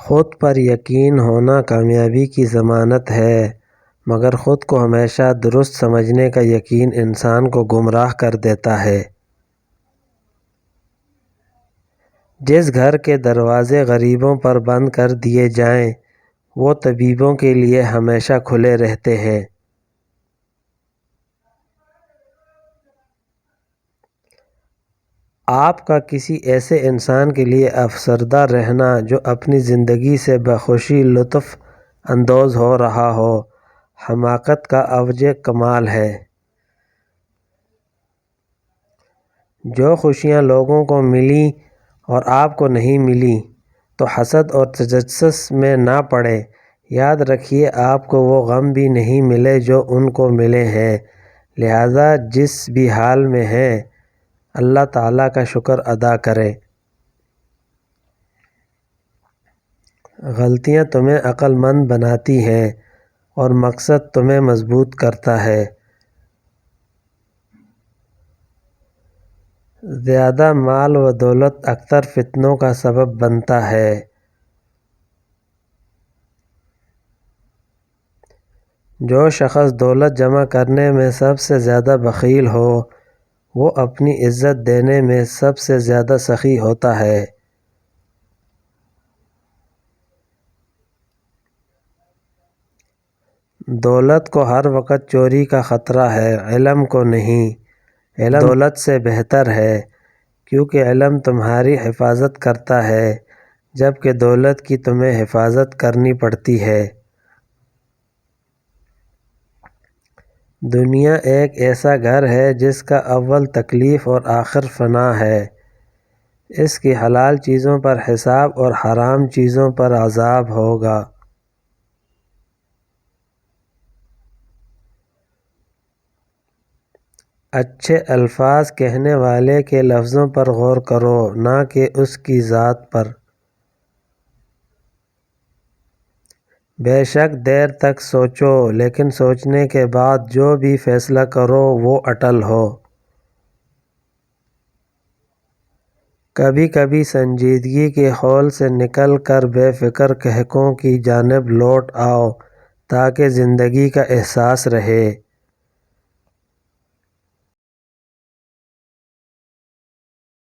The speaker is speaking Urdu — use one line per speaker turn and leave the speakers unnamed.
خود پر یقین ہونا کامیابی کی ضمانت ہے، مگر خود کو ہمیشہ درست سمجھنے کا یقین انسان کو گمراہ کر دیتا ہے۔ جس گھر کے دروازے غریبوں پر بند کر دیے جائیں وہ طبیبوں کے لیے ہمیشہ کھلے رہتے ہیں۔ آپ کا کسی ایسے انسان کے لیے افسردہ رہنا جو اپنی زندگی سے بخوشی لطف اندوز ہو رہا ہو، حماقت کا اوج کمال ہے۔ جو خوشیاں لوگوں کو ملیں اور آپ کو نہیں ملیں تو حسد اور تجسس میں نہ پڑیں۔ یاد رکھیے آپ کو وہ غم بھی نہیں ملے جو ان کو ملے ہیں، لہٰذا جس بھی حال میں ہیں اللہ تعالیٰ کا شکر ادا کریں۔ غلطیاں تمہیں عقل مند بناتی ہیں اور مقصد تمہیں مضبوط کرتا ہے۔ زیادہ مال و دولت اکثر فتنوں کا سبب بنتا ہے۔ جو شخص دولت جمع کرنے میں سب سے زیادہ بخیل ہو وہ اپنی عزت دینے میں سب سے زیادہ سخی ہوتا ہے۔ دولت کو ہر وقت چوری کا خطرہ ہے، علم کو نہیں۔ علم دولت سے بہتر ہے کیونکہ علم تمہاری حفاظت کرتا ہے جبکہ دولت کی تمہیں حفاظت کرنی پڑتی ہے۔ دنیا ایک ایسا گھر ہے جس کا اول تکلیف اور آخر فنا ہے۔ اس کی حلال چیزوں پر حساب اور حرام چیزوں پر عذاب ہوگا۔ اچھے الفاظ کہنے والے کے لفظوں پر غور کرو نہ کہ اس کی ذات پر۔ بے شک دیر تک سوچو لیکن سوچنے کے بعد جو بھی فیصلہ کرو وہ اٹل ہو۔ کبھی کبھی سنجیدگی کے حول سے نکل کر بے فکر کہکوں کی جانب لوٹ آؤ تاکہ زندگی کا احساس رہے۔